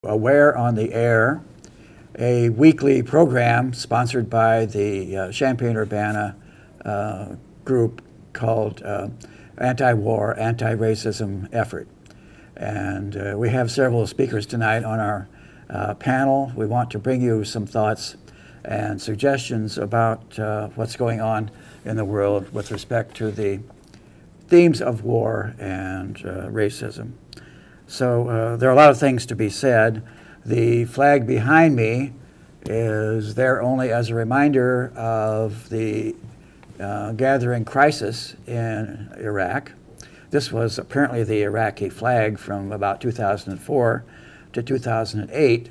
Aware on the Air, a weekly program sponsored by the Champaign-Urbana group called Anti-War, Anti-Racism Effort. And we have several speakers tonight on our panel. We want to bring you some thoughts and suggestions about what's going on in the world with respect to the themes of war and racism. So there are a lot of things to be said. The flag behind me is there only as a reminder of the gathering crisis in Iraq. This was apparently the Iraqi flag from about 2004 to 2008,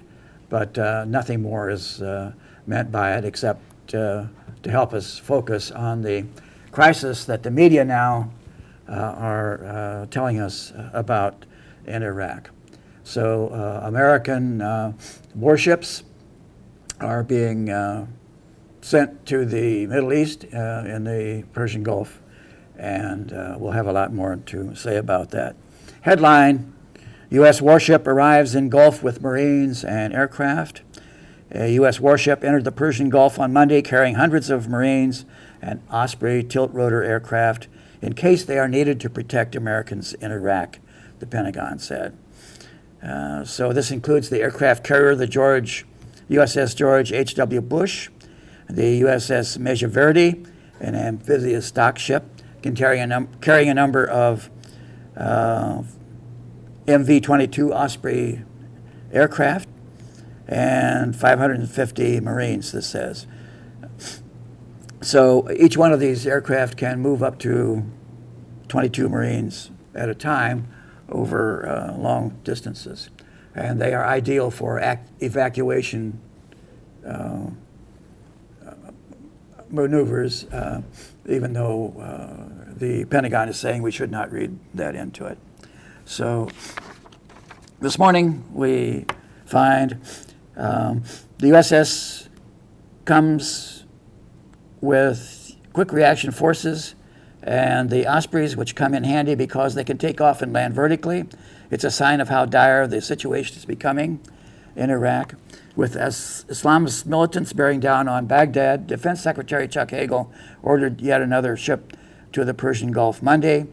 but nothing more is meant by it except to help us focus on the crisis that the media now are telling us about in Iraq. So American warships are being sent to the Middle East in the Persian Gulf, and we'll have a lot more to say about that. Headline: U.S. warship arrives in Gulf with Marines and aircraft. A U.S. warship entered the Persian Gulf on Monday carrying hundreds of Marines and Osprey tilt-rotor aircraft in case they are needed to protect Americans in Iraq, the Pentagon said. So this includes the aircraft carrier, the USS George H.W. Bush, the USS Mesa Verde, an amphibious stock ship carrying a number of MV-22 Osprey aircraft, and 550 Marines, this says. So each one of these aircraft can move up to 22 Marines at a time over long distances. And they are ideal for evacuation maneuvers, even though the Pentagon is saying we should not read that into it. So this morning we find the USS comes with quick reaction forces and the Ospreys, which come in handy because they can take off and land vertically. It's a sign of how dire the situation is becoming in Iraq. With Islamist militants bearing down on Baghdad, Defense Secretary Chuck Hagel ordered yet another ship to the Persian Gulf Monday.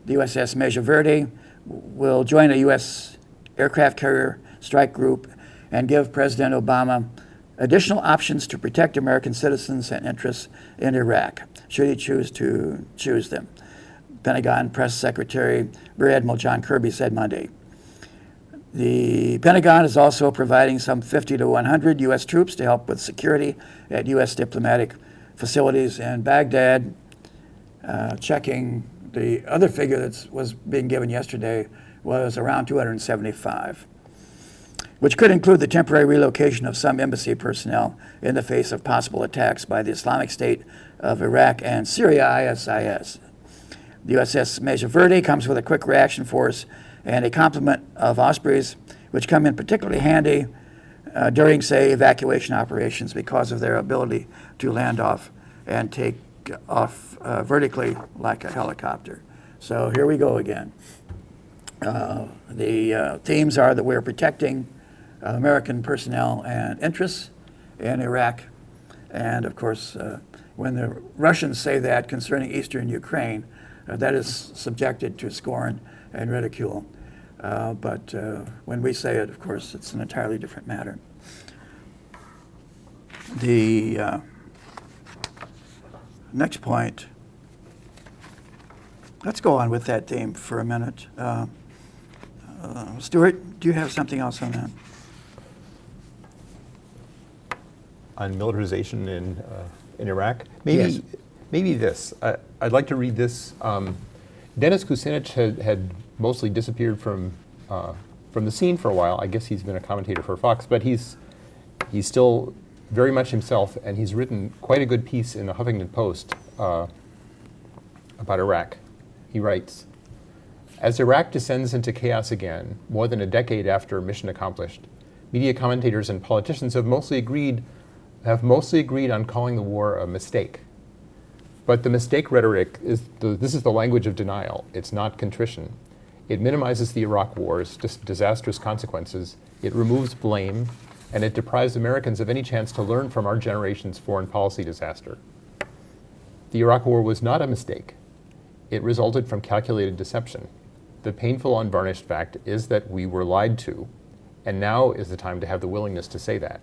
The USS Mesa Verde will join a U.S. aircraft carrier strike group and give President Obama additional options to protect American citizens and interests in Iraq, should he choose to choose them. Pentagon Press Secretary Rear Admiral John Kirby said Monday. The Pentagon is also providing some 50 to 100 U.S. troops to help with security at U.S. diplomatic facilities in Baghdad. Checking the other figure that was being given yesterday was around 275, which could include the temporary relocation of some embassy personnel in the face of possible attacks by the Islamic State of Iraq and Syria, ISIS. The USS Mesa Verde comes with a quick reaction force and a complement of Ospreys, which come in particularly handy during, say, evacuation operations because of their ability to land off and take off vertically like a helicopter. So here we go again. The themes are that we're protecting American personnel and interests in Iraq. And of course, when the Russians say that concerning eastern Ukraine, that is subjected to scorn and ridicule. But when we say it, of course, it's an entirely different matter. The next point, let's go on with that theme for a minute. Stuart, do you have something else on that? On militarization in Iraq? Maybe, yes. Maybe this. I'd like to read this. Dennis Kucinich had mostly disappeared from the scene for a while. I guess he's been a commentator for Fox, but he's still very much himself, and he's written quite a good piece in the Huffington Post about Iraq. He writes, "As Iraq descends into chaos again, more than a decade after mission accomplished, media commentators and politicians have mostly agreed on calling the war a mistake. But the mistake rhetoric this is the language of denial. It's not contrition. It minimizes the Iraq War's disastrous consequences, it removes blame, and it deprives Americans of any chance to learn from our generation's foreign policy disaster. The Iraq War was not a mistake. It resulted from calculated deception. The painful, unvarnished fact is that we were lied to, and now is the time to have the willingness to say that.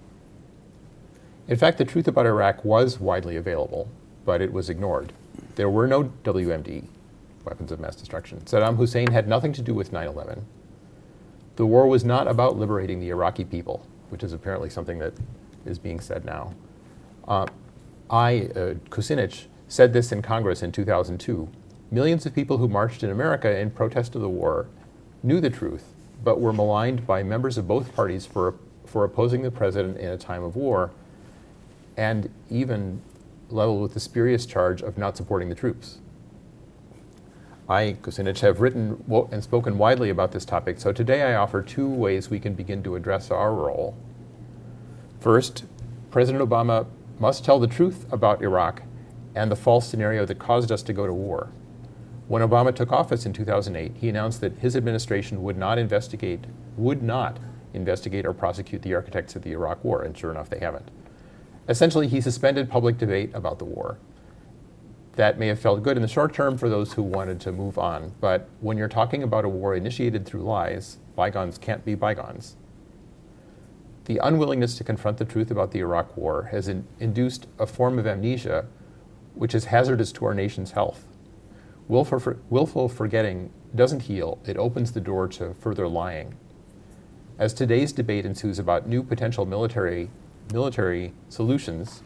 In fact, the truth about Iraq was widely available, but it was ignored. There were no WMD, weapons of mass destruction. Saddam Hussein had nothing to do with 9/11. The war was not about liberating the Iraqi people, which is apparently something that is being said now. Kucinich, said this in Congress in 2002. Millions of people who marched in America in protest of the war knew the truth, but were maligned by members of both parties for opposing the president in a time of war, and even leveled with the spurious charge of not supporting the troops. I, Kucinich, have written and spoken widely about this topic, so today I offer two ways we can begin to address our role. First, President Obama must tell the truth about Iraq and the false scenario that caused us to go to war. When Obama took office in 2008, he announced that his administration would not investigate or prosecute the architects of the Iraq War, and sure enough, they haven't. Essentially, he suspended public debate about the war. That may have felt good in the short term for those who wanted to move on, but when you're talking about a war initiated through lies, bygones can't be bygones. The unwillingness to confront the truth about the Iraq War has induced a form of amnesia which is hazardous to our nation's health. Willful forgetting doesn't heal, it opens the door to further lying. As today's debate ensues about new potential military solutions,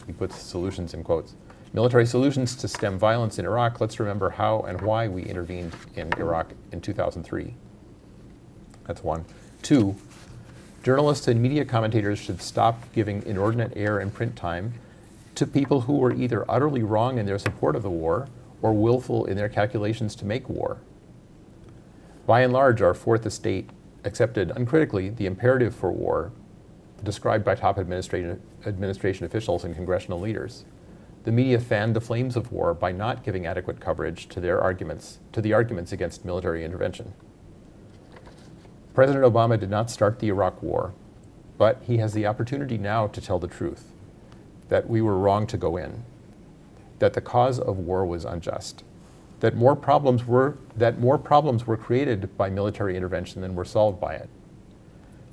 he puts solutions in quotes, military solutions to stem violence in Iraq, let's remember how and why we intervened in Iraq in 2003. That's one. Two, journalists and media commentators should stop giving inordinate air and print time to people who were either utterly wrong in their support of the war or willful in their calculations to make war. By and large, our Fourth Estate accepted uncritically the imperative for war described by top administration officials and congressional leaders. The media fanned the flames of war by not giving adequate coverage to the arguments against military intervention. President Obama did not start the Iraq War, but he has the opportunity now to tell the truth, that we were wrong to go in, that the cause of war was unjust, that more problems were created by military intervention than were solved by it,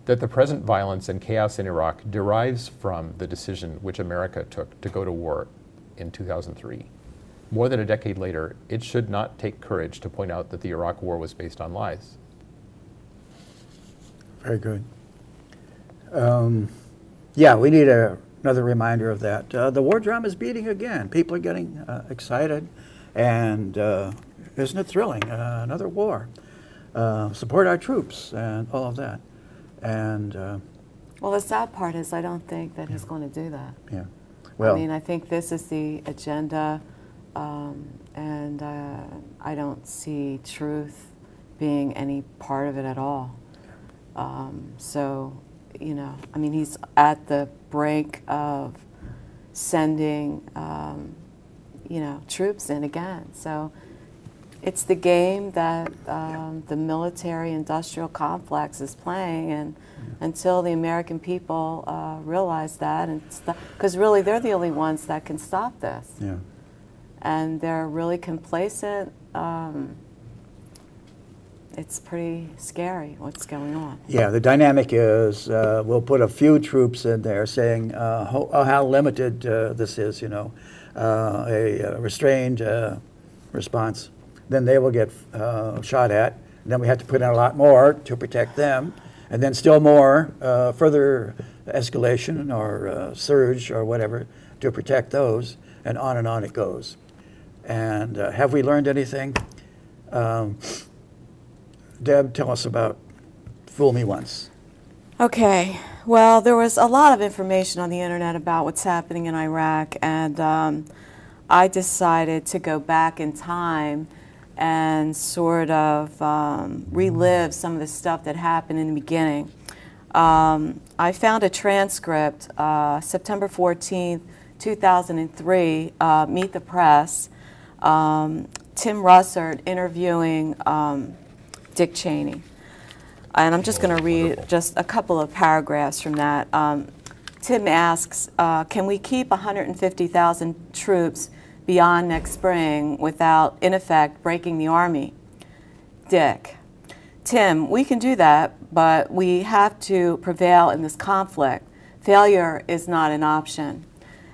that the present violence and chaos in Iraq derives from the decision which America took to go to war in 2003. More than a decade later, it should not take courage to point out that the Iraq War was based on lies. Very good. Yeah, we need another reminder of that. The war drum is beating again. People are getting excited, and isn't it thrilling? Another war. Support our troops and all of that. And well, the sad part is I don't think that he's going to do that. yeah, well, I mean, I think this is the agenda, and I don't see truth being any part of it at all. So, you know, I mean, he's at the brink of sending, you know, troops in again. So it's the game that the military-industrial complex is playing, and until the American people realize that, and because really they're the only ones that can stop this. yeah. And they're really complacent. It's pretty scary what's going on. Yeah, the dynamic is we'll put a few troops in there saying how limited this is, you know, a restrained response. Then they will get shot at. And then we have to put in a lot more to protect them. And then still more further escalation or surge or whatever to protect those. And on it goes. And have we learned anything? Deb, tell us about Fool Me Once. Okay, well, there was a lot of information on the internet about what's happening in Iraq, and I decided to go back in time and sort of relive some of the stuff that happened in the beginning. I found a transcript, September 14th, 2003, Meet the Press, Tim Russert interviewing Dick Cheney. And I'm just going to read just a couple of paragraphs from that. Tim asks, can we keep 150,000 troops beyond next spring without, in effect, breaking the Army? Dick: Tim, we can do that, but we have to prevail in this conflict. Failure is not an option.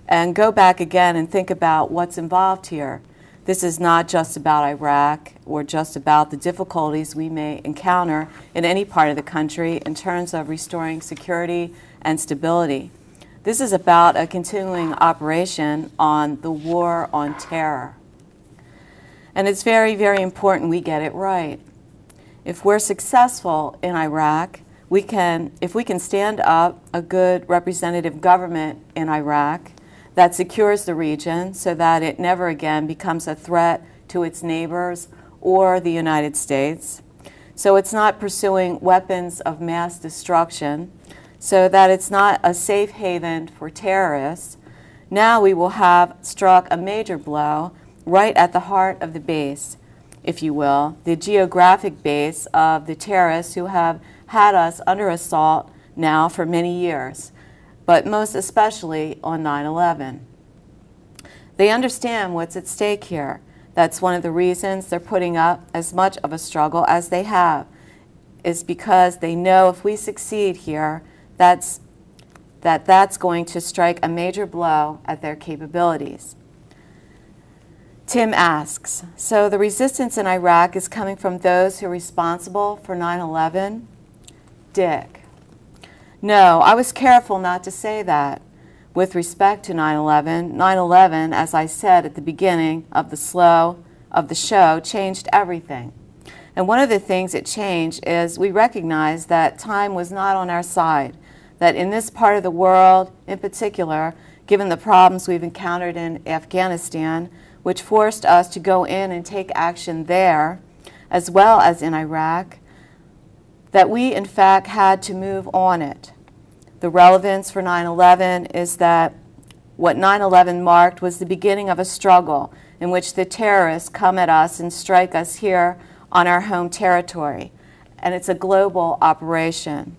And go back again and think about what's involved here. This is not just about Iraq or just about the difficulties we may encounter in any part of the country in terms of restoring security and stability. This is about a continuing operation on the war on terror. And it's very, very important we get it right. If we're successful in Iraq, if we can stand up a good representative government in Iraq that secures the region so that it never again becomes a threat to its neighbors or the United States, so it's not pursuing weapons of mass destruction, so that it's not a safe haven for terrorists, now we will have struck a major blow right at the heart of the base, if you will, the geographic base of the terrorists who have had us under assault now for many years, but most especially on 9/11. They understand what's at stake here. That's one of the reasons they're putting up as much of a struggle as they have, is because they know if we succeed here, that's going to strike a major blow at their capabilities. Tim asks, so the resistance in Iraq is coming from those who are responsible for 9/11? Dick: No, I was careful not to say that. With respect to 9/11, 9/11, as I said at the beginning of the show, changed everything. And one of the things it changed is we recognized that time was not on our side, that in this part of the world in particular, given the problems we've encountered in Afghanistan, which forced us to go in and take action there, as well as in Iraq, that we in fact had to move on it. The relevance for 9/11 is that what 9/11 marked was the beginning of a struggle in which the terrorists come at us and strike us here on our home territory. And it's a global operation.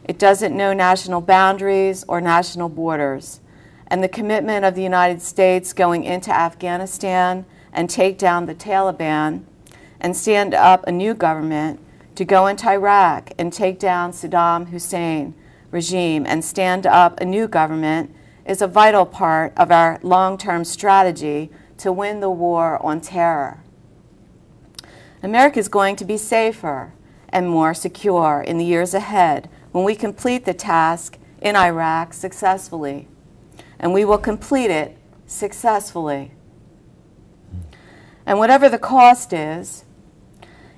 It doesn't know national boundaries or national borders. And the commitment of the United States going into Afghanistan and take down the Taliban and stand up a new government to go into Iraq and take down Saddam Hussein regime and stand up a new government is a vital part of our long-term strategy to win the war on terror. America is going to be safer and more secure in the years ahead when we complete the task in Iraq successfully. And we will complete it successfully. And whatever the cost is,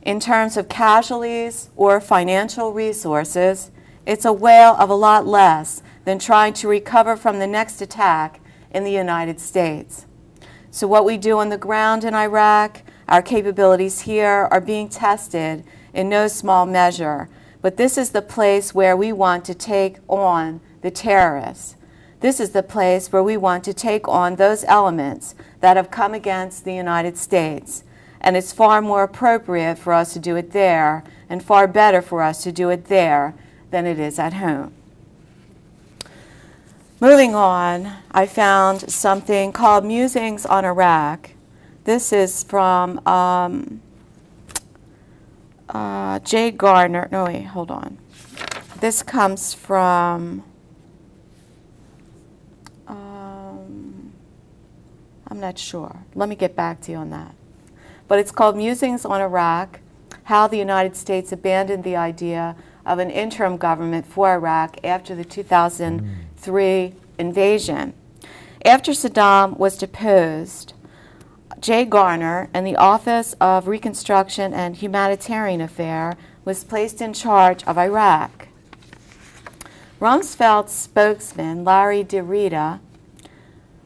in terms of casualties or financial resources, it's a whale of a lot less than trying to recover from the next attack in the United States. So what we do on the ground in Iraq, our capabilities here are being tested in no small measure. But this is the place where we want to take on the terrorists. This is the place where we want to take on those elements that have come against the United States. And it's far more appropriate for us to do it there and far better for us to do it there than it is at home. Moving on, I found something called Musings on Iraq. This is from Jay Gardner. No, wait, hold on. This comes from, I'm not sure. Let me get back to you on that. But it's called Musings on Iraq, How the United States Abandoned the Idea of an Interim Government for Iraq After the 2003 Invasion. After Saddam was deposed, Jay Garner and the Office of Reconstruction and Humanitarian Affairs was placed in charge of Iraq. Rumsfeld's spokesman, Larry DeRita,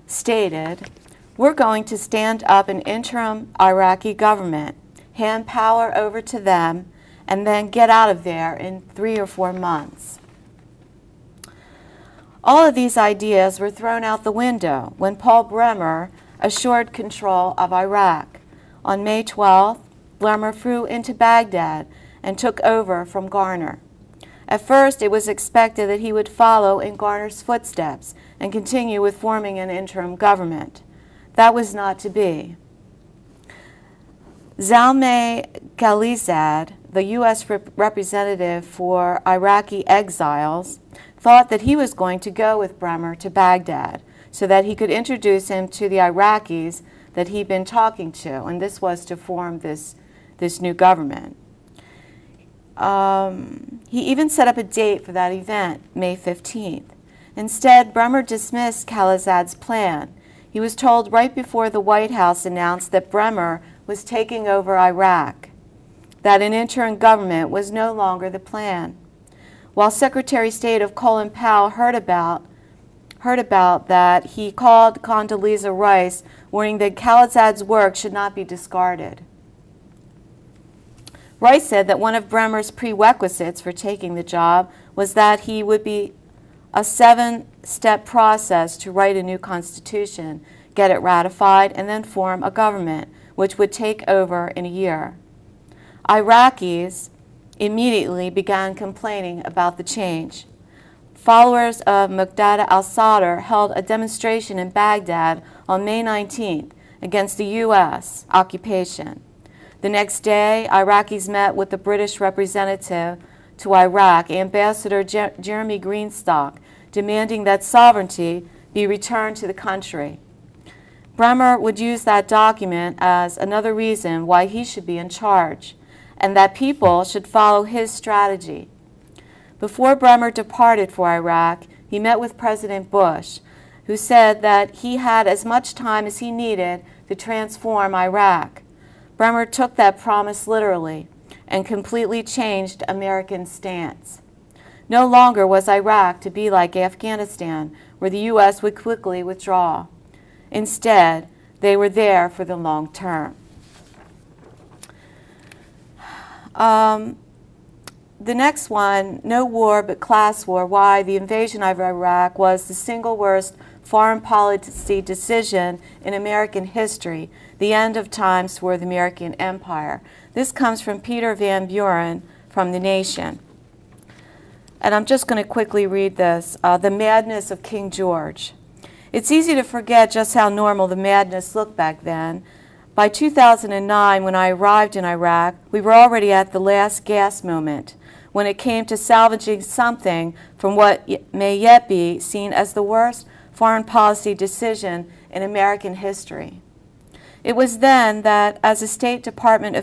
stated, "We're going to stand up an interim Iraqi government, hand power over to them, and then get out of there in 3 or 4 months." All of these ideas were thrown out the window when Paul Bremer assured control of Iraq. On May 12th, Bremer flew into Baghdad and took over from Garner. At first, it was expected that he would follow in Garner's footsteps and continue with forming an interim government. That was not to be. Zalmay Khalilzad, the U.S. representative for Iraqi exiles, thought that he was going to go with Bremer to Baghdad so that he could introduce him to the Iraqis that he'd been talking to, and this was to form this new government. He even set up a date for that event, May 15th. Instead, Bremer dismissed Khalilzad's plan. He was told right before the White House announced that Bremer was taking over Iraq, that an interim government was no longer the plan. While Secretary of State of Colin Powell heard about that, he called Condoleezza Rice, warning that Khalilzad's work should not be discarded. Rice said that one of Bremer's prerequisites for taking the job was that he would be a 7-step process to write a new constitution, get it ratified, and then form a government, which would take over in a year. Iraqis immediately began complaining about the change. Followers of Muqtada al-Sadr held a demonstration in Baghdad on May 19th against the U.S. occupation. The next day, Iraqis met with the British representative to Iraq, Ambassador Jeremy Greenstock, demanding that sovereignty be returned to the country. Bremer would use that document as another reason why he should be in charge, and that people should follow his strategy. Before Bremer departed for Iraq, he met with President Bush, who said that he had as much time as he needed to transform Iraq. Bremer took that promise literally and completely changed American stance. No longer was Iraq to be like Afghanistan, where the U.S. would quickly withdraw. Instead, they were there for the long term. The next one, no war but class war, why the invasion of Iraq was the single worst foreign policy decision in American history, the end of times for the American empire. This comes from Peter Van Buren from The Nation. And I'm just going to quickly read this. The madness of King George. It's easy to forget just how normal the madness looked back then. By 2009, when I arrived in Iraq, we were already at the last gasp moment when it came to salvaging something from what may yet be seen as the worst foreign policy decision in American history. It was then that, as a State Department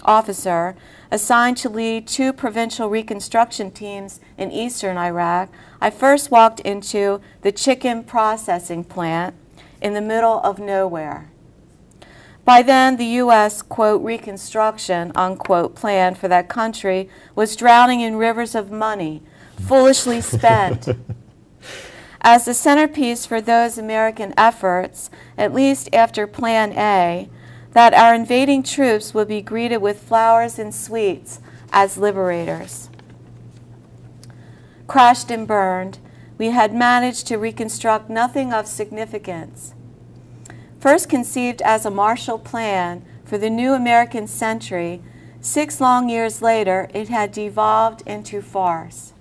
officer assigned to lead 2 provincial reconstruction teams in eastern Iraq, I first walked into the chicken processing plant in the middle of nowhere. By then, the U.S., quote, reconstruction, unquote, plan for that country was drowning in rivers of money, foolishly spent. As the centerpiece for those American efforts, at least after Plan A, that our invading troops would be greeted with flowers and sweets as liberators. Crashed and burned, we had managed to reconstruct nothing of significance. First conceived as a Marshall Plan for the new American century, 6 long years later, it had devolved into farce.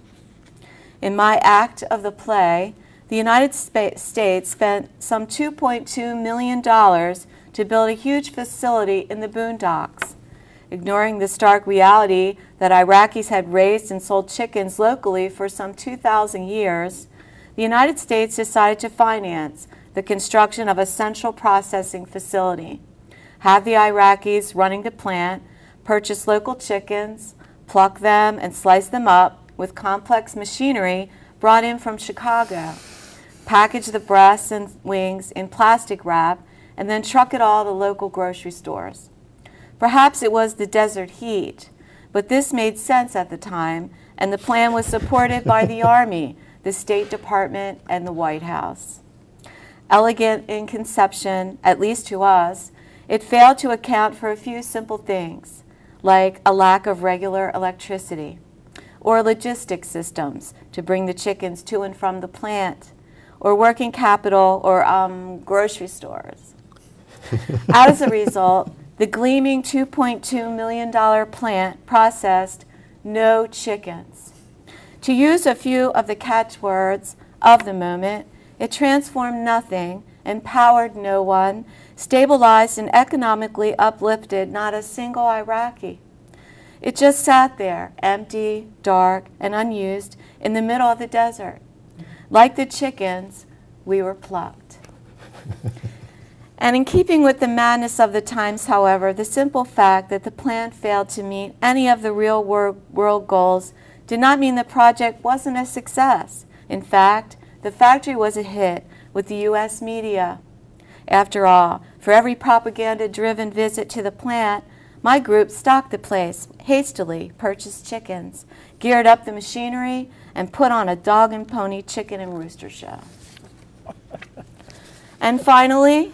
In my act of the play, the United States spent some $2.2 million to build a huge facility in the boondocks. Ignoring the stark reality that Iraqis had raised and sold chickens locally for some 2,000 years, the United States decided to finance the construction of a central processing facility, have the Iraqis running the plant, purchase local chickens, pluck them and slice them up with complex machinery brought in from Chicago, package the breasts and wings in plastic wrap, and then truck it all to local grocery stores. Perhaps it was the desert heat, but this made sense at the time, and the plan was supported by the Army, the State Department, and the White House. Elegant in conception, at least to us, it failed to account for a few simple things, like a lack of regular electricity, or logistic systems to bring the chickens to and from the plant, or working capital, or grocery stores. As a result, The gleaming $2.2 million plant processed no chickens. To use a few of the catchwords of the moment, it transformed nothing, empowered no one, stabilized and economically uplifted not a single Iraqi. It just sat there, empty, dark, and unused in the middle of the desert. Like the chickens, we were plucked. And in keeping with the madness of the times, however, the simple fact that the plant failed to meet any of the real world goals did not mean the project wasn't a success. In fact, the factory was a hit with the U.S. media. After all, for every propaganda-driven visit to the plant, my group stocked the place, hastily purchased chickens, geared up the machinery, and put on a dog and pony chicken and rooster show. And finally,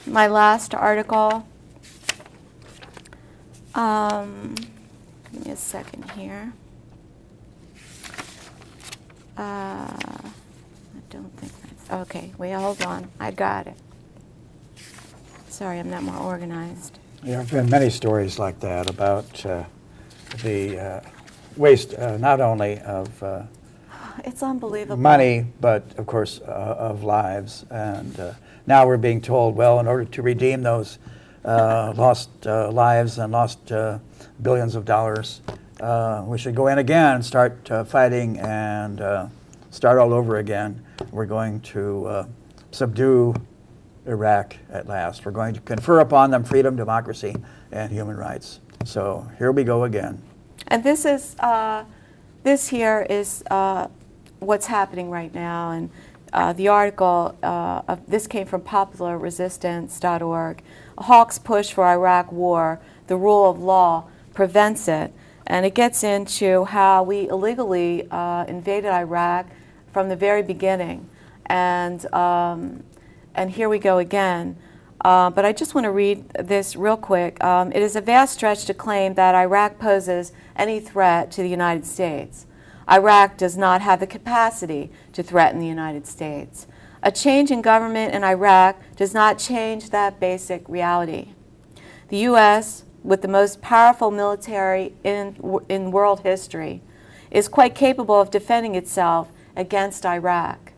my last article. Give me a second here. I don't think that's, okay, wait, hold on. I got it. Sorry, I'm not more organized. There have been many stories like that about the waste not only of It's unbelievable. money, but of course of lives. And now we're being told, well, in order to redeem those lost lives and lost billions of dollars, we should go in again and start fighting and start all over again. We're going to subdue Iraq at last. We're going to confer upon them freedom, democracy, and human rights. So here we go again. And this is, this here is what's happening right now. And the article, this came from popularresistance.org. A hawk's push for Iraq war, the rule of law prevents it. And it gets into how we illegally invaded Iraq from the very beginning. And here we go again. But I just want to read this real quick. It is a vast stretch to claim that Iraq poses any threat to the United States. Iraq does not have the capacity to threaten the United States. A change in government in Iraq does not change that basic reality. The U.S., with the most powerful military in world history, is quite capable of defending itself against Iraq.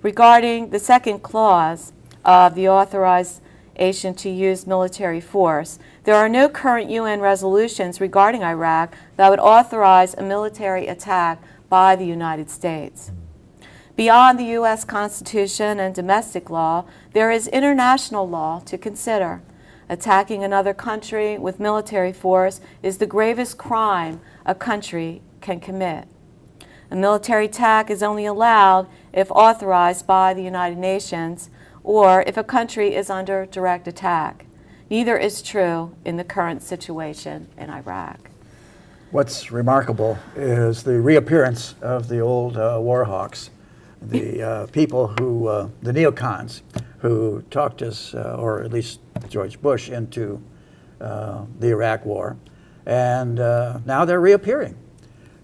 Regarding the second clause of the authorization to use military force, there are no current UN resolutions regarding Iraq that would authorize a military attack by the United States. Beyond the U.S. Constitution and domestic law, there is international law to consider. Attacking another country with military force is the gravest crime a country can commit. A military attack is only allowed if authorized by the United Nations or if a country is under direct attack. Neither is true in the current situation in Iraq. What's remarkable is the reappearance of the old war hawks, the people who, the neocons, who talked us, or at least George Bush, into the Iraq war. And now they're reappearing.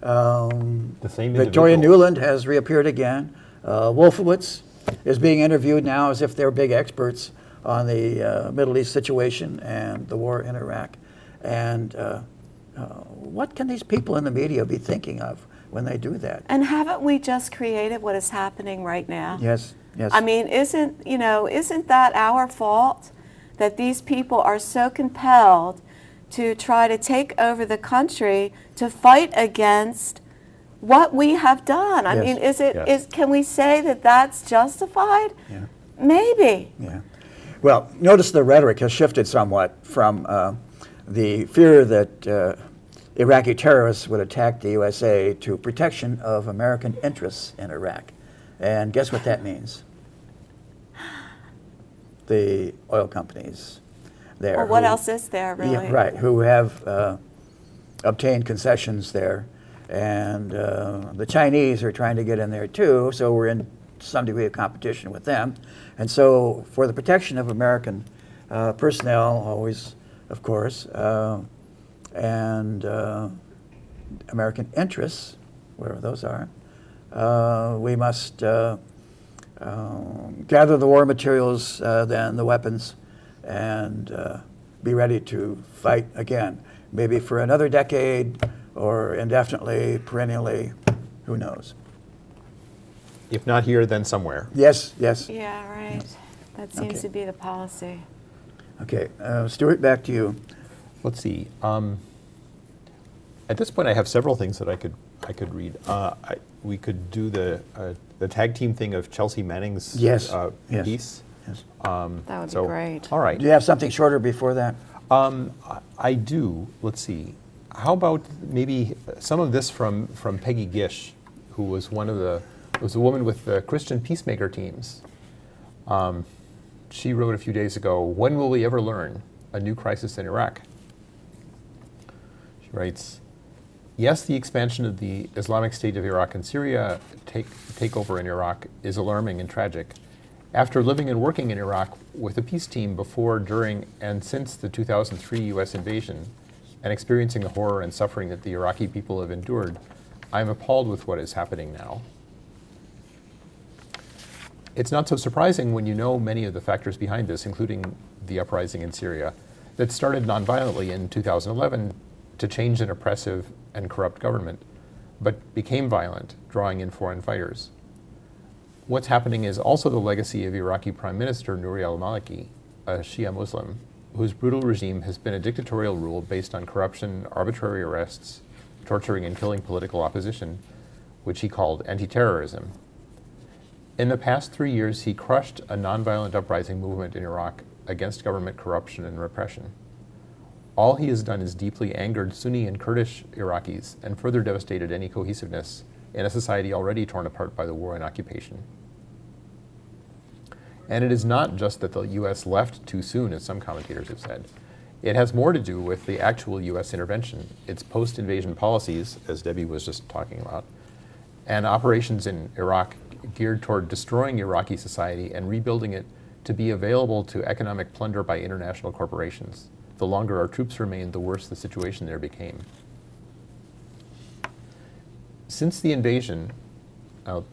The same Victoria individuals. Nuland has reappeared again. Wolfowitz is being interviewed now as if they're big experts on the Middle East situation and the war in Iraq. And what can these people in the media be thinking of when they do that? And haven't we just created what is happening right now? Yes, yes. I mean, isn't that our fault that these people are so compelled to try to take over the country to fight against what we have done? I mean, can we say that that's justified? Yeah. Maybe. Yeah. Well, notice the rhetoric has shifted somewhat from the fear that Iraqi terrorists would attack the USA to protection of American interests in Iraq. And guess what that means? The oil companies there. Well, what else is there, really? Yeah, right, who have obtained concessions there. And the Chinese are trying to get in there too, so we're in some degree of competition with them. And so for the protection of American personnel, always, of course, and American interests, wherever those are, we must gather the war materials, then the weapons, and be ready to fight again, maybe for another decade or indefinitely, perennially, who knows? If not here, then somewhere. Yes, yes. Yeah, right. That seems Okay. to be the policy. Okay, Stuart, back to you. Let's see. At this point, I have several things that I could read. We could do the tag team thing of Chelsea Manning's Yes, yes. piece. Yes. That would be great. All right. Do you have something shorter before that? I do. Let's see. How about maybe some of this from Peggy Gish, who was was a woman with the Christian peacemaker teams. She wrote a few days ago, "When will we ever learn? A new crisis in Iraq." She writes, "Yes, the expansion of the Islamic State of Iraq and Syria takeover in Iraq is alarming and tragic. After living and working in Iraq with a peace team before, during, and since the 2003 U.S. invasion, and experiencing the horror and suffering that the Iraqi people have endured, I am appalled with what is happening now. It's not so surprising when you know many of the factors behind this, including the uprising in Syria, that started nonviolently in 2011 to change an oppressive and corrupt government, but became violent, drawing in foreign fighters. What's happening is also the legacy of Iraqi Prime Minister Nouri al-Maliki, a Shia Muslim, whose brutal regime has been a dictatorial rule based on corruption, arbitrary arrests, torturing and killing political opposition, which he called anti-terrorism. In the past 3 years, he crushed a nonviolent uprising movement in Iraq against government corruption and repression. All he has done is deeply angered Sunni and Kurdish Iraqis and further devastated any cohesiveness in a society already torn apart by the war and occupation. And it is not just that the U.S. left too soon, as some commentators have said. It has more to do with the actual U.S. intervention, its post-invasion policies, as Debbie was just talking about, and operations in Iraq geared toward destroying Iraqi society and rebuilding it to be available to economic plunder by international corporations. The longer our troops remained, the worse the situation there became. Since the invasion,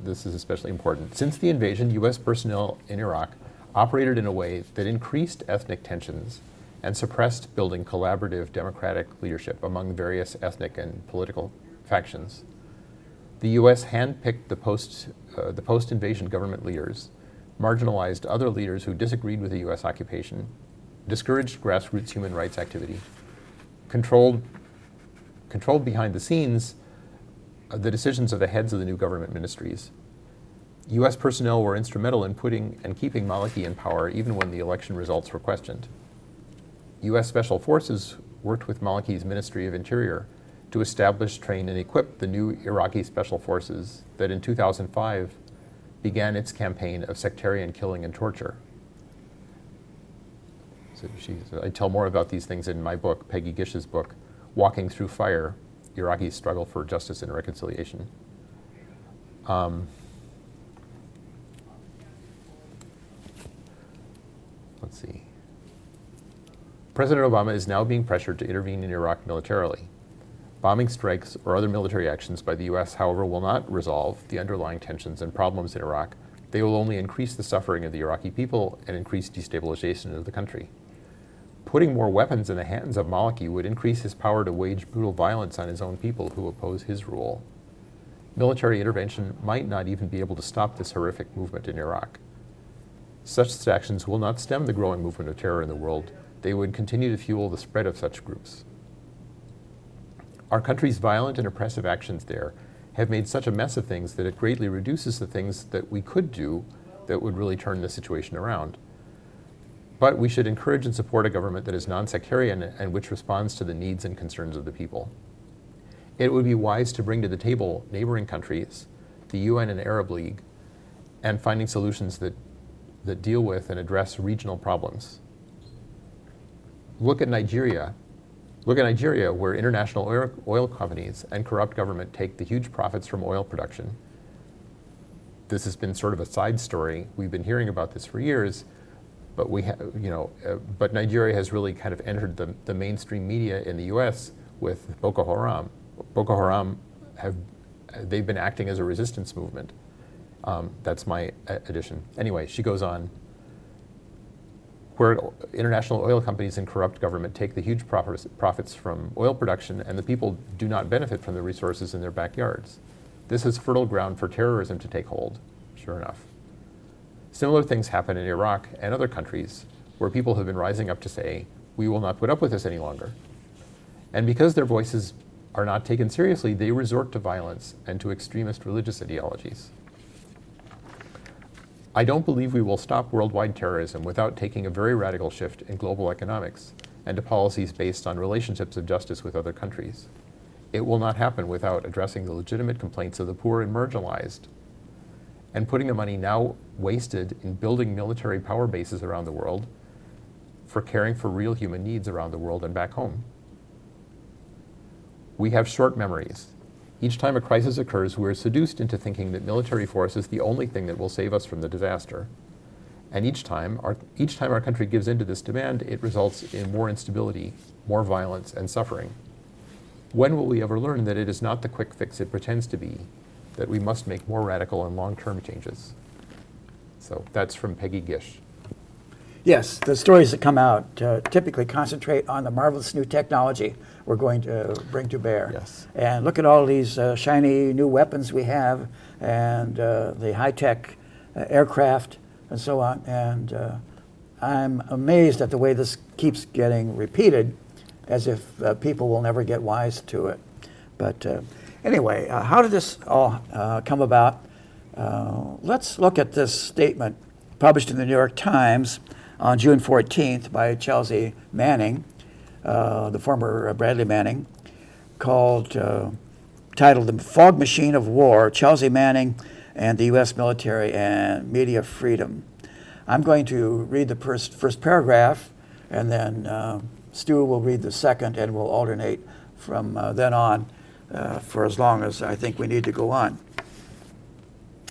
this is especially important, since the invasion, U.S. personnel in Iraq operated in a way that increased ethnic tensions and suppressed building collaborative democratic leadership among various ethnic and political factions. The U.S. handpicked the post-invasion government leaders, marginalized other leaders who disagreed with the U.S. occupation, discouraged grassroots human rights activity, controlled behind the scenes the decisions of the heads of the new government ministries. U.S. personnel were instrumental in putting and keeping Maliki in power even when the election results were questioned. U.S. Special Forces worked with Maliki's Ministry of Interior to establish, train, and equip the new Iraqi Special Forces that in 2005 began its campaign of sectarian killing and torture. So I tell more about these things in my book, Peggy Gish's book, Walking Through Fire, Iraqi's Struggle for Justice and Reconciliation. Let's see. President Obama is now being pressured to intervene in Iraq militarily. Bombing strikes or other military actions by the U.S., however, will not resolve the underlying tensions and problems in Iraq. They will only increase the suffering of the Iraqi people and increase destabilization of the country. Putting more weapons in the hands of Maliki would increase his power to wage brutal violence on his own people who oppose his rule. Military intervention might not even be able to stop this horrific movement in Iraq. Such actions will not stem the growing movement of terror in the world. They would continue to fuel the spread of such groups. Our country's violent and oppressive actions there have made such a mess of things that it greatly reduces the things that we could do that would really turn the situation around. But we should encourage and support a government that is non-sectarian and which responds to the needs and concerns of the people. It would be wise to bring to the table neighboring countries, the UN and Arab League, and finding solutions that deal with and address regional problems. Look at Nigeria. Look at Nigeria, where international oil companies and corrupt government take the huge profits from oil production. This has been sort of a side story. We've been hearing about this for years, but but Nigeria has really kind of entered the mainstream media in the U.S. with Boko Haram. Boko Haram they've been acting as a resistance movement. That's my addition. Anyway, she goes on. where international oil companies and corrupt government take the huge profits from oil production, and the people do not benefit from the resources in their backyards. This is fertile ground for terrorism to take hold, sure enough. Similar things happen in Iraq and other countries where people have been rising up to say, we will not put up with this any longer. And because their voices are not taken seriously, they resort to violence and to extremist religious ideologies. I don't believe we will stop worldwide terrorism without taking a very radical shift in global economics and to policies based on relationships of justice with other countries. It will not happen without addressing the legitimate complaints of the poor and marginalized, and putting the money now wasted in building military power bases around the world for caring for real human needs around the world and back home. We have short memories. Each time a crisis occurs, we are seduced into thinking that military force is the only thing that will save us from the disaster. And each time our country gives in to this demand, it results in more instability, more violence, and suffering. When will we ever learn that it is not the quick fix it pretends to be, that we must make more radical and long-term changes? So that's from Peggy Gish. Yes, the stories that come out typically concentrate on the marvelous new technology we're going to bring to bear. Yes. And look at all these shiny new weapons we have, and the high-tech aircraft and so on. And I'm amazed at the way this keeps getting repeated, as if people will never get wise to it. But anyway, how did this all come about? Let's look at this statement published in the New York Times on June 14th by Chelsea Manning, the former Bradley Manning, titled "The Fog Machine of War, Chelsea Manning and the U.S. Military and Media Freedom." I'm going to read the first paragraph, and then Stu will read the second, and we'll alternate from then on for as long as I think we need to go on.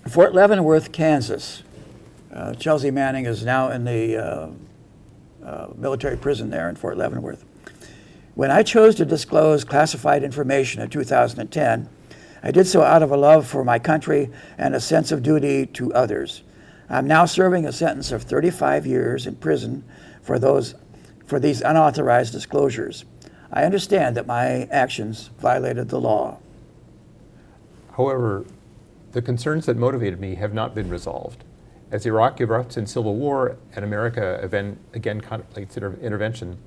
Fort Leavenworth, Kansas. Chelsea Manning is now in the military prison there in Fort Leavenworth. When I chose to disclose classified information in 2010, I did so out of a love for my country and a sense of duty to others. I'm now serving a sentence of 35 years in prison for these unauthorized disclosures. I understand that my actions violated the law. However, the concerns that motivated me have not been resolved. As Iraq erupts in civil war and America again contemplates intervention,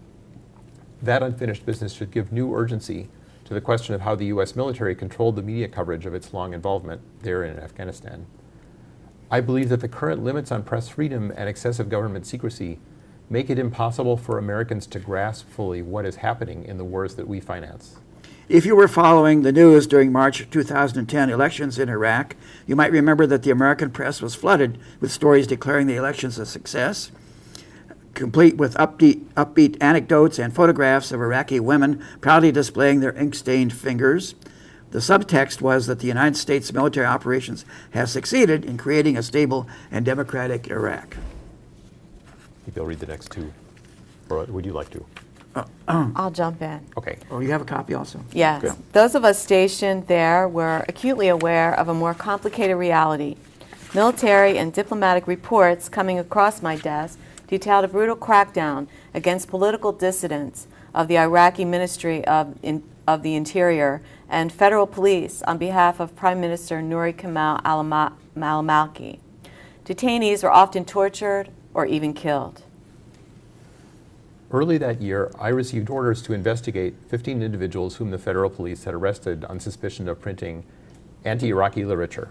that unfinished business should give new urgency to the question of how the U.S. military controlled the media coverage of its long involvement there in Afghanistan. I believe that the current limits on press freedom and excessive government secrecy make it impossible for Americans to grasp fully what is happening in the wars that we finance. If you were following the news during March 2010 elections in Iraq, you might remember that the American press was flooded with stories declaring the elections a success, complete with upbeat anecdotes and photographs of Iraqi women proudly displaying their ink-stained fingers. The subtext was that the United States military operations have succeeded in creating a stable and democratic Iraq. Maybe I'll read the next two, or would you like to? I'll jump in. Okay. Oh, you have a copy also? Yes. Good. Those of us stationed there were acutely aware of a more complicated reality. Military and diplomatic reports coming across my desk detailed a brutal crackdown against political dissidents of the Iraqi Ministry of the Interior and federal police on behalf of Prime Minister Nouri Kemal al-Maliki. Detainees were often tortured or even killed. Early that year, I received orders to investigate 15 individuals whom the federal police had arrested on suspicion of printing anti-Iraqi literature.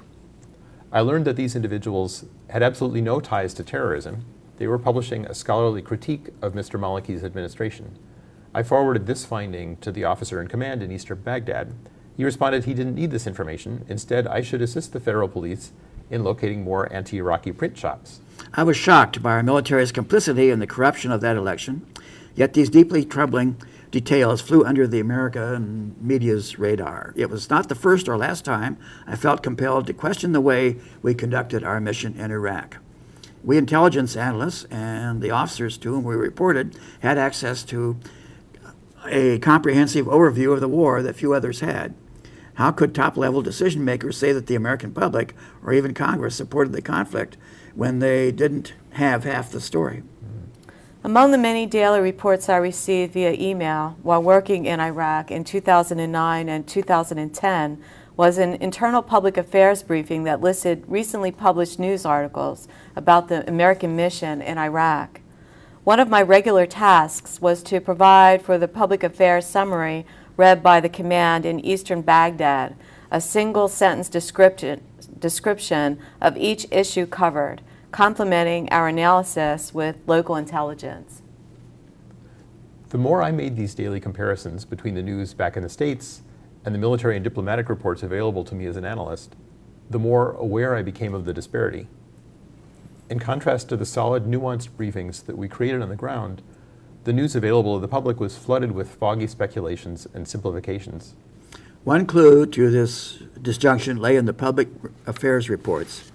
I learned that these individuals had absolutely no ties to terrorism. They were publishing a scholarly critique of Mr. Maliki's administration. I forwarded this finding to the officer in command in eastern Baghdad. He responded he didn't need this information. Instead, I should assist the federal police in locating more anti-Iraqi print shops. I was shocked by our military's complicity in the corruption of that election, yet these deeply troubling details flew under the American media's radar. It was not the first or last time I felt compelled to question the way we conducted our mission in Iraq. We intelligence analysts and the officers to whom we reported had access to a comprehensive overview of the war that few others had. How could top-level decision makers say that the American public or even Congress supported the conflict when they didn't have half the story? Among the many daily reports I received via email while working in Iraq in 2009 and 2010 was an internal public affairs briefing that listed recently published news articles about the American mission in Iraq. One of my regular tasks was to provide for the public affairs summary read by the command in eastern Baghdad, a single-sentence description of each issue covered, complementing our analysis with local intelligence. The more I made these daily comparisons between the news back in the States and the military and diplomatic reports available to me as an analyst, the more aware I became of the disparity. In contrast to the solid, nuanced briefings that we created on the ground, the news available to the public was flooded with foggy speculations and simplifications. One clue to this disjunction lay in the public affairs reports.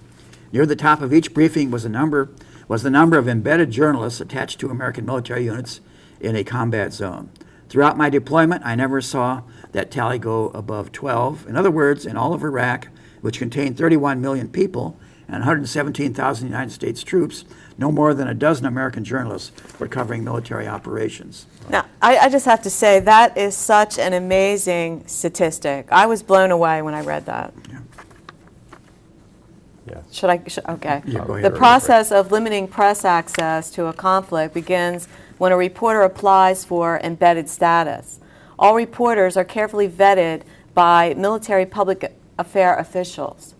Near the top of each briefing was the number of embedded journalists attached to American military units in a combat zone. Throughout my deployment, I never saw that tally go above 12. In other words, in all of Iraq, which contained 31 million people and 117,000 United States troops, no more than a dozen American journalists were covering military operations. Now, I just have to say, that is such an amazing statistic. I was blown away when I read that. Yeah. Yes. Okay. Yeah, go ahead. The process of limiting press access to a conflict begins when a reporter applies for embedded status. All reporters are carefully vetted by military public affair officials.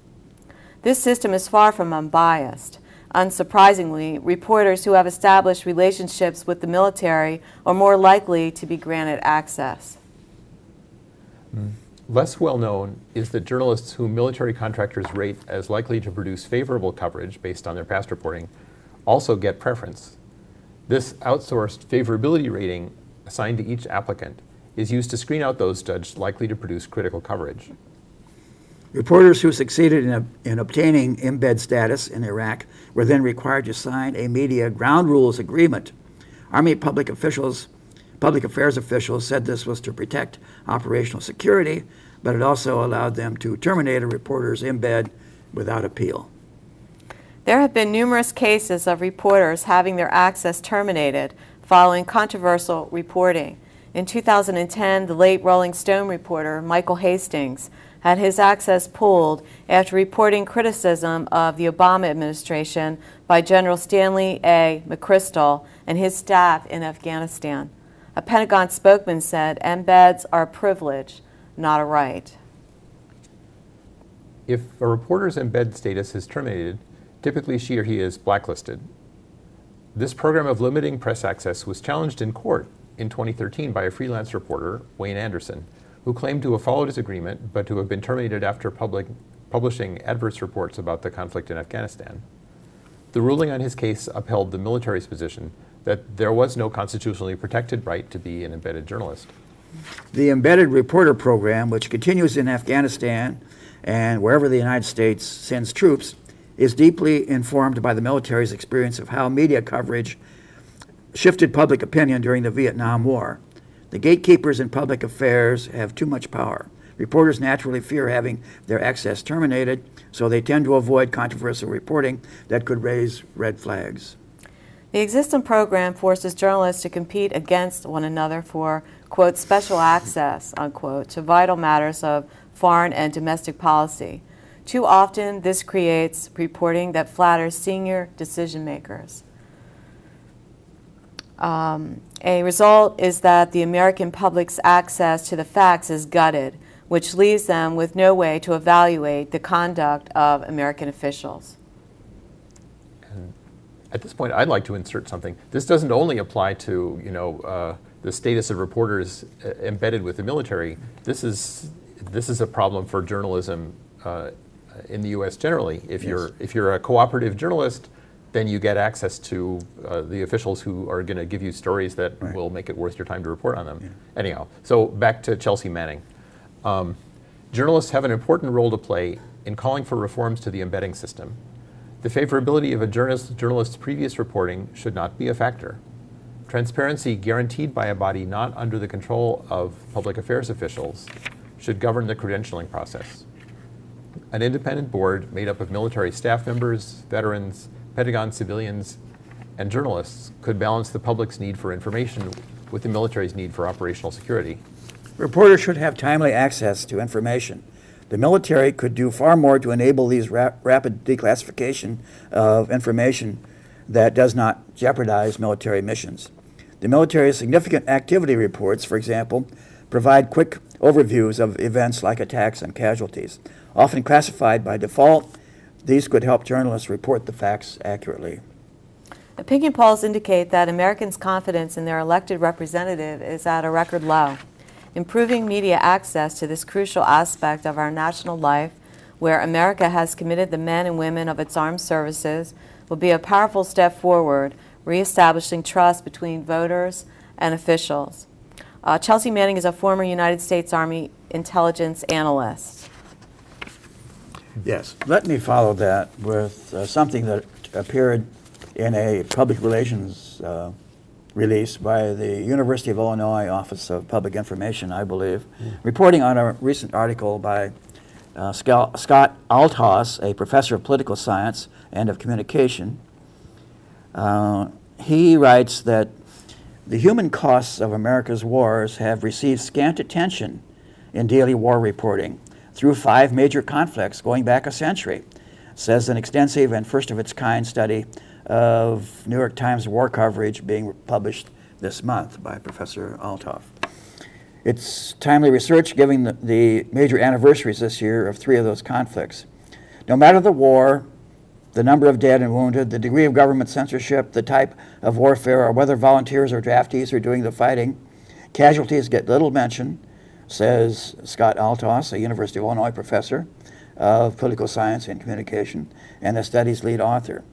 This system is far from unbiased. Unsurprisingly, reporters who have established relationships with the military are more likely to be granted access. Less well known is that journalists whom military contractors rate as likely to produce favorable coverage based on their past reporting also get preference. This outsourced favorability rating assigned to each applicant is used to screen out those judged likely to produce critical coverage. Reporters who succeeded in obtaining embed status in Iraq were then required to sign a media ground rules agreement. Army public affairs officials said this was to protect operational security, but it also allowed them to terminate a reporter's embed without appeal. There have been numerous cases of reporters having their access terminated following controversial reporting. In 2010, the late Rolling Stone reporter Michael Hastings had his access pulled after reporting criticism of the Obama administration by General Stanley A. McChrystal and his staff in Afghanistan. A Pentagon spokesman said, "Embeds are a privilege, not a right." If a reporter's embed status is terminated, typically she or he is blacklisted. This program of limiting press access was challenged in court in 2013 by a freelance reporter, Wayne Anderson, who claimed to have followed his agreement but to have been terminated after publishing adverse reports about the conflict in Afghanistan. The ruling on his case upheld the military's position that there was no constitutionally protected right to be an embedded journalist. The embedded reporter program, which continues in Afghanistan and wherever the United States sends troops, is deeply informed by the military's experience of how media coverage shifted public opinion during the Vietnam War. The gatekeepers in public affairs have too much power. Reporters naturally fear having their access terminated, so they tend to avoid controversial reporting that could raise red flags. The existing program forces journalists to compete against one another for, quote, special access, unquote, to vital matters of foreign and domestic policy. Too often, this creates reporting that flatters senior decision makers. A result is that the American public's access to the facts is gutted, which leaves them with no way to evaluate the conduct of American officials. And at this point, I'd like to insert something. This doesn't only apply to, the status of reporters embedded with the military. This is a problem for journalism in the U.S. generally. If you're a cooperative journalist, then you get access to the officials who are going to give you stories that will make it worth your time to report on them. Yeah. Anyhow, so back to Chelsea Manning. Journalists have an important role to play in calling for reforms to the embedding system. The favorability of a journalist's previous reporting should not be a factor. Transparency guaranteed by a body not under the control of public affairs officials should govern the credentialing process. An independent board made up of military staff members, veterans, Pentagon civilians, and journalists could balance the public's need for information with the military's need for operational security. Reporters should have timely access to information. The military could do far more to enable these rapid declassification of information that does not jeopardize military missions. The military's significant activity reports, for example, provide quick overviews of events like attacks and casualties. Often classified by default, these could help journalists report the facts accurately. Opinion polls indicate that Americans' confidence in their elected representative is at a record low. Improving media access to this crucial aspect of our national life, where America has committed the men and women of its armed services, will be a powerful step forward, reestablishing trust between voters and officials. Chelsea Manning is a former United States Army intelligence analyst. Yes, let me follow that with something that appeared in a public relations release by the University of Illinois Office of Public Information, I believe, reporting on a recent article by Scott Althaus, a professor of political science and of communication. He writes that the human costs of America's wars have received scant attention in daily war reporting through 5 major conflicts going back a century, says an extensive and first-of-its-kind study of New York Times war coverage being published this month by Professor Althoff. It's timely research given the major anniversaries this year of 3 of those conflicts. No matter the war, the number of dead and wounded, the degree of government censorship, the type of warfare, or whether volunteers or draftees are doing the fighting, casualties get little mention, says Scott Althaus, a University of Illinois professor of political science and communication, and the study's lead author.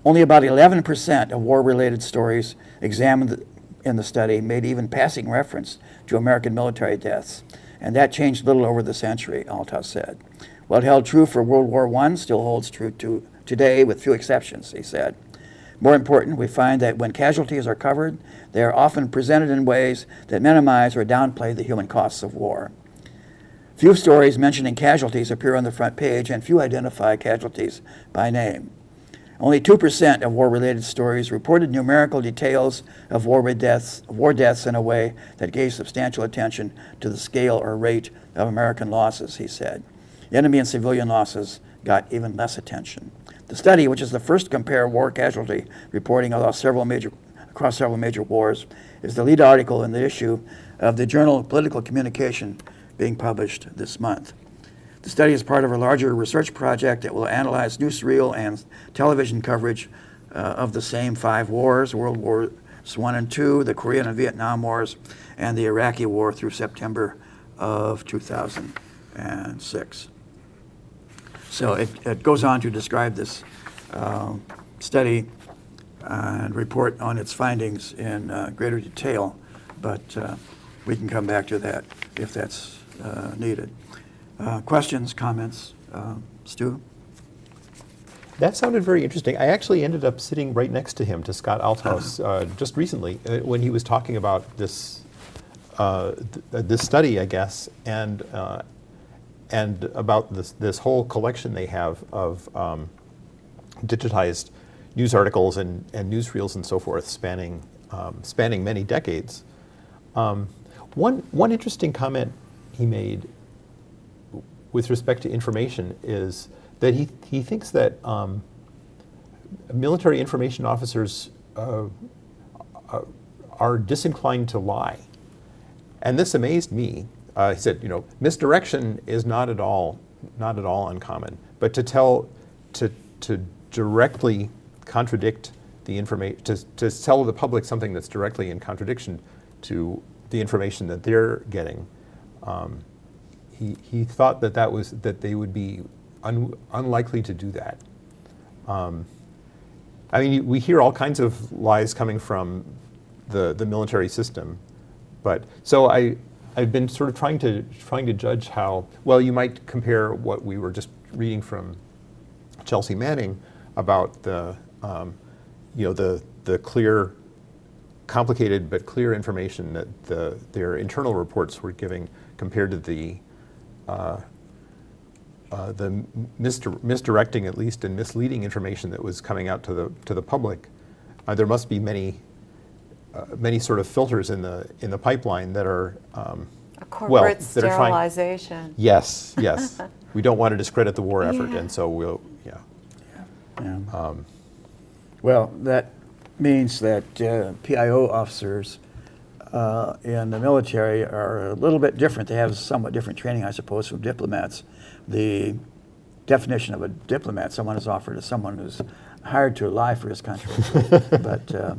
Only about 11% of war-related stories examined in the study made even passing reference to American military deaths, and that changed little over the century, Althaus said. What held true for World War I still holds true to today, with few exceptions, he said. More important, we find that when casualties are covered, they are often presented in ways that minimize or downplay the human costs of war. Few stories mentioning casualties appear on the front page, and few identify casualties by name. Only 2% of war-related stories reported numerical details of war deaths in a way that gave substantial attention to the scale or rate of American losses, he said. Enemy and civilian losses got even less attention. The study, which is the first to compare war casualty reporting across several major wars, is the lead article in the issue of the Journal of Political Communication being published this month. The study is part of a larger research project that will analyze newsreel and television coverage of the same 5 wars, World Wars I and II, the Korean and Vietnam Wars, and the Iraqi War through September of 2006. So it goes on to describe this study and report on its findings in greater detail, but we can come back to that if that's needed. Questions, comments? Stu? That sounded very interesting. I actually ended up sitting right next to him, to Scott Althaus, just recently when he was talking about this this study, I guess, and about this whole collection they have of digitized news articles and newsreels and so forth, spanning many decades. One interesting comment he made with respect to information is that he thinks that military information officers are disinclined to lie. And this amazed me. He said, misdirection is not at all uncommon, but to directly contradict the information, to tell the public something that's directly in contradiction to the information that they're getting, he thought that they would be unlikely to do that. I mean, we hear all kinds of lies coming from the military system, but so I've been sort of trying to judge how well you might compare what we were just reading from Chelsea Manning about the clear, complicated but clear information that their internal reports were giving compared to the misdirecting, at least, and misleading information that was coming out to the public. there must be many sort of filters in the pipeline that are A corporate that are trying. sterilization. Yes, yes. We don't want to discredit the war effort, Yeah. and so we'll, yeah. Yeah. Well, that means that PIO officers in the military are a little bit different. They have somewhat different training, I suppose, from diplomats. The definition of a diplomat, someone is offered as someone who's hired to lie for his country. But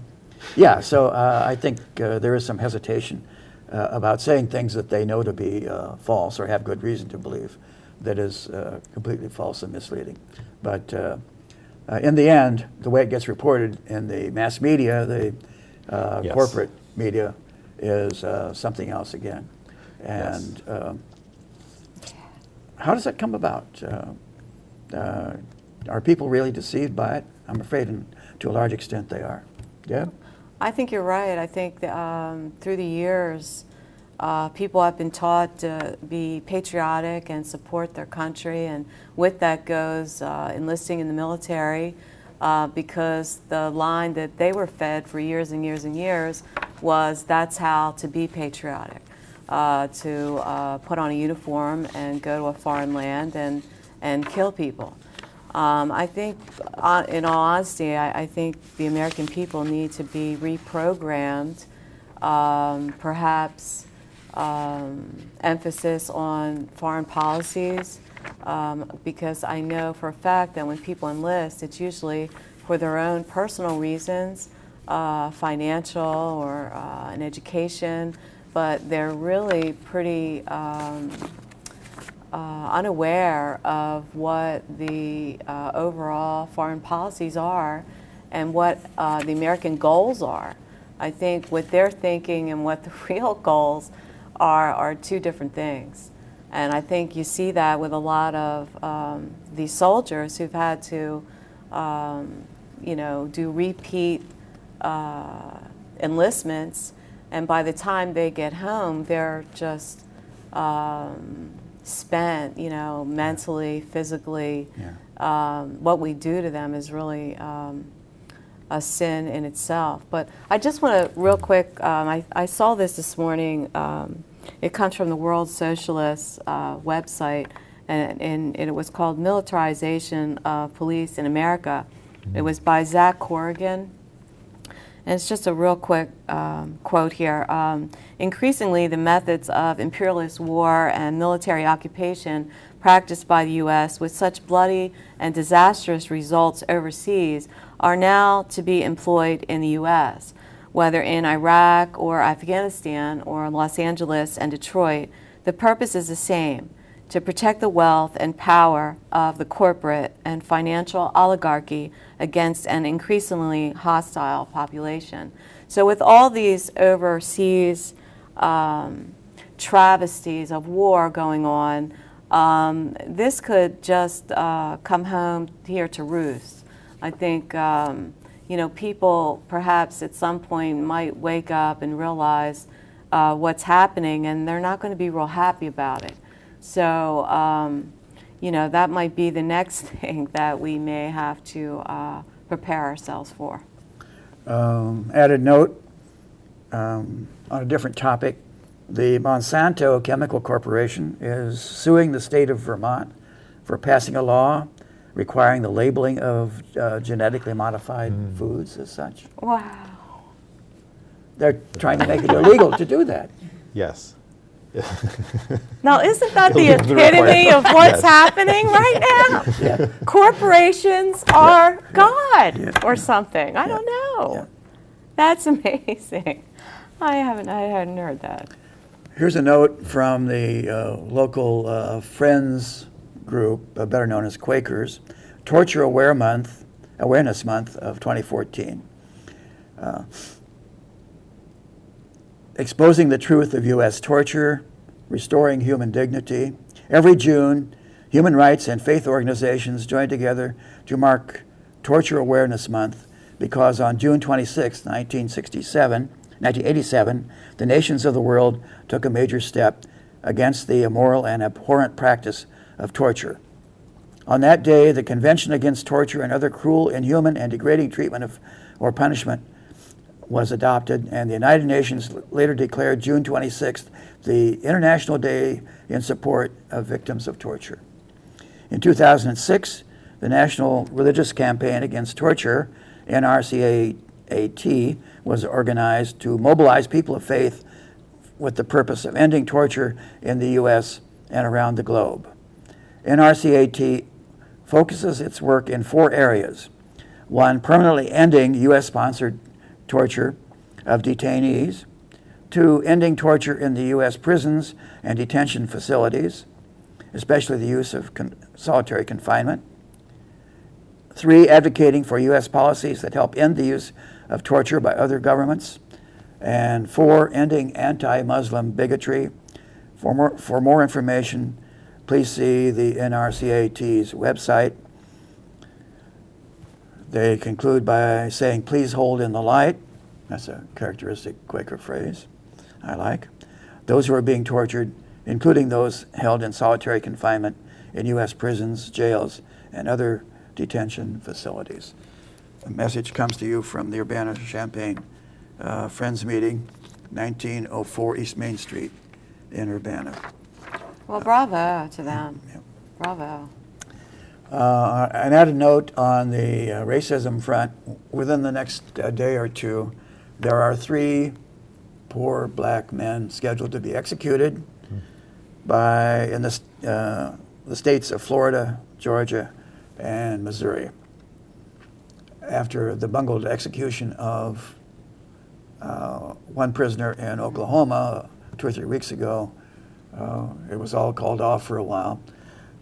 yeah, so I think there is some hesitation about saying things that they know to be false or have good reason to believe that is completely false and misleading. But in the end, the way it gets reported in the mass media, the Yes. corporate media, is something else again. And how does that come about? Are people really deceived by it? I'm afraid to a large extent they are. Yeah? I think you're right. I think through the years, people have been taught to be patriotic and support their country, and with that goes enlisting in the military, because the line that they were fed for years and years and years was that's how to be patriotic, to put on a uniform and go to a foreign land and kill people. I think, in all honesty, I think the American people need to be reprogrammed, perhaps emphasis on foreign policies, because I know for a fact that when people enlist, it's usually for their own personal reasons, financial or an education, but they're really pretty unaware of what the overall foreign policies are and what the American goals are. I think what they're thinking and what the real goals are two different things. And I think you see that with a lot of these soldiers who've had to, do repeat enlistments, and by the time they get home, they're just spent, mentally, physically. Yeah. What we do to them is really a sin in itself. But I just want to, real quick, I saw this morning. It comes from the World Socialist website, and it was called Militarization of Police in America. It was by Zach Corrigan. And it's just a real quick quote here. Increasingly, the methods of imperialist war and military occupation practiced by the U.S. with such bloody and disastrous results overseas are now to be employed in the U.S., whether in Iraq or Afghanistan or Los Angeles and Detroit. The purpose is the same: to protect the wealth and power of the corporate and financial oligarchy against an increasingly hostile population. So with all these overseas travesties of war going on, this could just come home here to roost. I think people perhaps at some point might wake up and realize what's happening, and they're not going to be real happy about it. So, that might be the next thing that we may have to prepare ourselves for. Added note, on a different topic, the Monsanto Chemical Corporation is suing the state of Vermont for passing a law requiring the labeling of genetically modified foods as such. Wow. They're trying to make it illegal to do that. Yes. Now, isn't that the Illegal to epitome require. of what's Yes. happening right now? Yeah. Corporations are God Yeah. or something. I don't know. Yeah. That's amazing. I hadn't heard that. Here's a note from the local Friends group, better known as Quakers, Torture Awareness Month of 2014. Exposing the truth of U.S. torture, restoring human dignity. Every June, human rights and faith organizations join together to mark Torture Awareness Month because on June 26, 1987, the nations of the world took a major step against the immoral and abhorrent practice of torture. On that day, the Convention Against Torture and Other Cruel, Inhuman, and Degrading Treatment of or Punishment was adopted, and the United Nations later declared June 26th the International Day in support of victims of torture. In 2006, the National Religious Campaign Against Torture, NRCAT, was organized to mobilize people of faith with the purpose of ending torture in the U.S. and around the globe. NRCAT focuses its work in 4 areas. 1, permanently ending U.S.-sponsored torture of detainees. 2, ending torture in the U.S. prisons and detention facilities, especially the use of solitary confinement. 3, advocating for U.S. policies that help end the use of torture by other governments. And 4, ending anti-Muslim bigotry. For more information, please see the NRCAT's website. They conclude by saying, "Please hold in the light." That's a characteristic Quaker phrase I like. Those who are being tortured, including those held in solitary confinement in U.S. prisons, jails, and other detention facilities. The message comes to you from the Urbana-Champaign Friends Meeting, 1904 East Main Street in Urbana. Well, bravo to them. Yep. Bravo. An added note on the racism front, within the next day or two, there are 3 poor black men scheduled to be executed in the states of Florida, Georgia, and Missouri. After the bungled execution of one prisoner in Oklahoma 2 or 3 weeks ago, it was all called off for a while,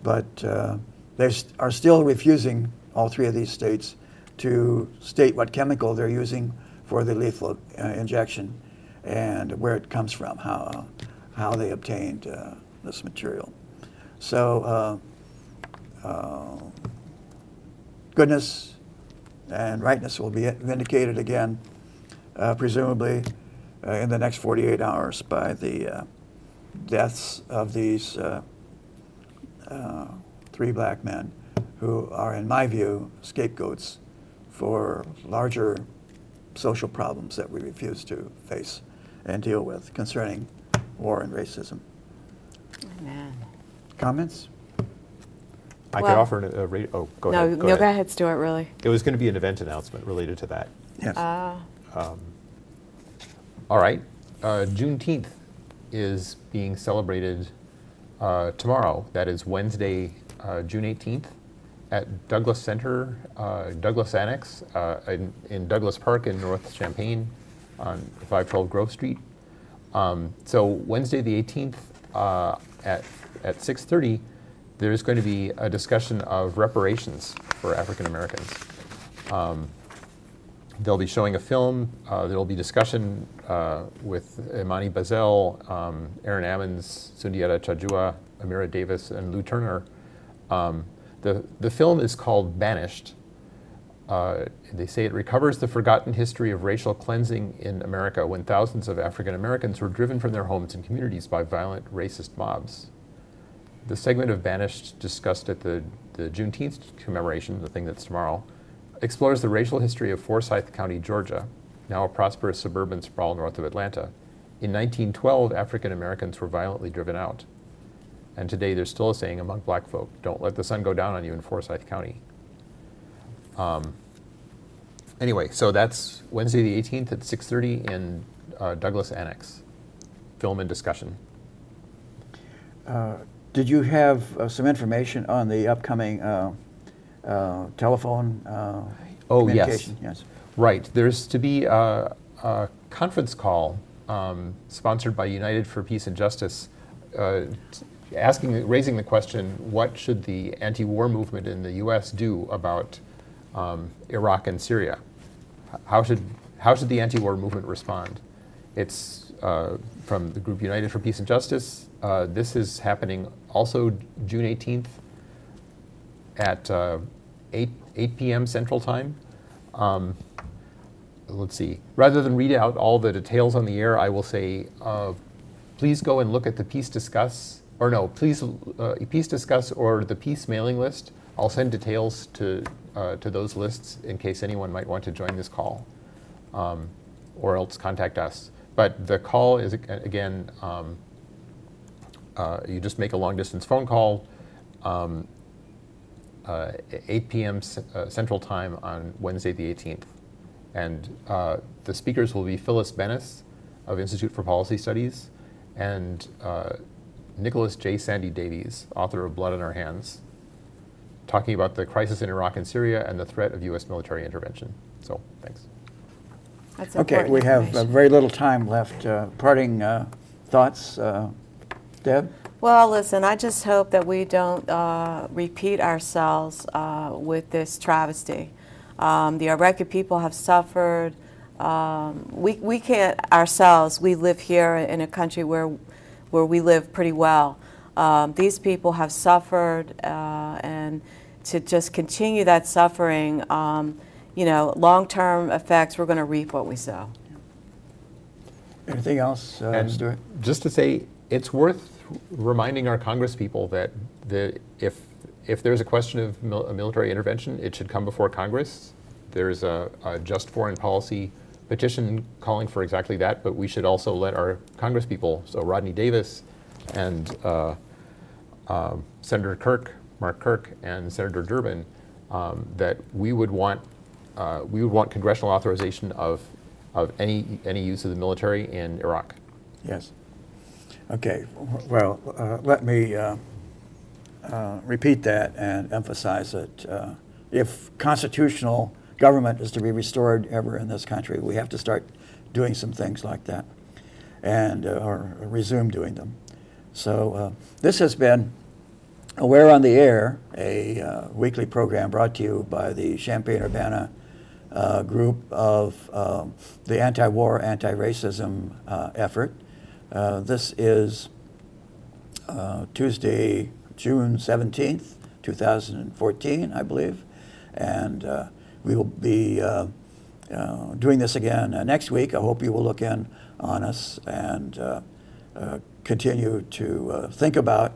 but they are still refusing, all 3 of these states, to state what chemical they're using for the lethal injection and where it comes from, how they obtained this material. So goodness and rightness will be vindicated again, presumably in the next 48 hours by the deaths of these 3 black men who are, in my view, scapegoats for larger social problems that we refuse to face and deal with concerning war and racism. Amen. Comments? I could Well- offer oh, go ahead. No, go ahead, Stuart, really. It was going to be an event announcement related to that. Yes. All right. Juneteenth is being celebrated tomorrow. That is Wednesday, June 18th, at Douglas Center, Douglas Annex, in Douglas Park in North Champaign on 512 Grove Street. So Wednesday the 18th at 6:30, there's going to be a discussion of reparations for African Americans. They'll be showing a film. There'll be discussion with Imani Bazel, Aaron Ammons, Sundiata Chajua, Amira Davis, and Lou Turner. The film is called Banished. They say it recovers the forgotten history of racial cleansing in America when thousands of African Americans were driven from their homes and communities by violent racist mobs. The segment of Banished discussed at the Juneteenth commemoration, the thing that's tomorrow, explores the racial history of Forsyth County, Georgia, now a prosperous suburban sprawl north of Atlanta. In 1912, African Americans were violently driven out. And today there's still a saying among black folk, don't let the sun go down on you in Forsyth County. Anyway, so that's Wednesday the 18th at 6:30 in Douglas Annex. Film and discussion. Did you have some information on the upcoming telephone communication? Yes. Right. There's to be a conference call sponsored by United for Peace and Justice, raising the question, what should the anti-war movement in the U.S. do about Iraq and Syria? How should the anti-war movement respond? It's from the group United for Peace and Justice. This is happening also June 18th at 8 p.m. Central Time. Let's see. Rather than read out all the details on the air, I will say, please go and look at the Peace Discuss or no, please discuss or the peace mailing list. I'll send details to those lists in case anyone might want to join this call, or else contact us. But the call is, again, you just make a long distance phone call, 8 p.m. Central Time on Wednesday the 18th. And the speakers will be Phyllis Bennis of Institute for Policy Studies and Nicholas J. Sandy Davies, author of Blood on Our Hands, talking about the crisis in Iraq and Syria and the threat of U.S. military intervention. So, thanks. That's Okay, important we have information. very little time left. Parting thoughts, Deb? Well, listen, I just hope that we don't repeat ourselves with this travesty. The Iraqi people have suffered. We can't ourselves, we live here in a country where we live pretty well. These people have suffered, and to just continue that suffering, you know, long-term effects, we're going to reap what we sow. Anything else, And Stuart? just to say, it's worth reminding our Congress people that if there's a question of a military intervention, it should come before Congress. There's a just foreign policy petition calling for exactly that, but we should also let our Congress people, so Rodney Davis and Senator Mark Kirk, and Senator Durbin, that we would want congressional authorization of any use of the military in Iraq. Yes. Okay. Well, let me repeat that and emphasize that if constitutional government is to be restored ever in this country, we have to start doing some things like that, and or resume doing them. So this has been Aware on the Air, a weekly program brought to you by the Champaign-Urbana group of the anti-war, anti-racism effort. This is Tuesday, June 17th, 2014, I believe, and we will be doing this again next week. I hope you will look in on us and continue to think about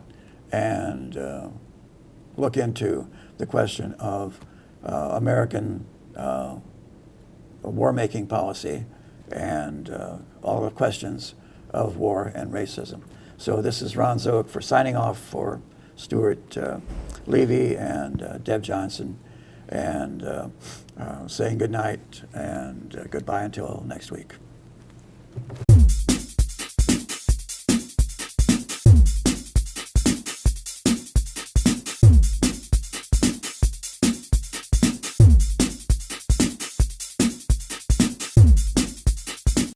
and look into the question of American war-making policy and all the questions of war and racism. So this is Ron Zook for signing off for Stuart Levy and Deb Johnson, and saying good night and goodbye until next week.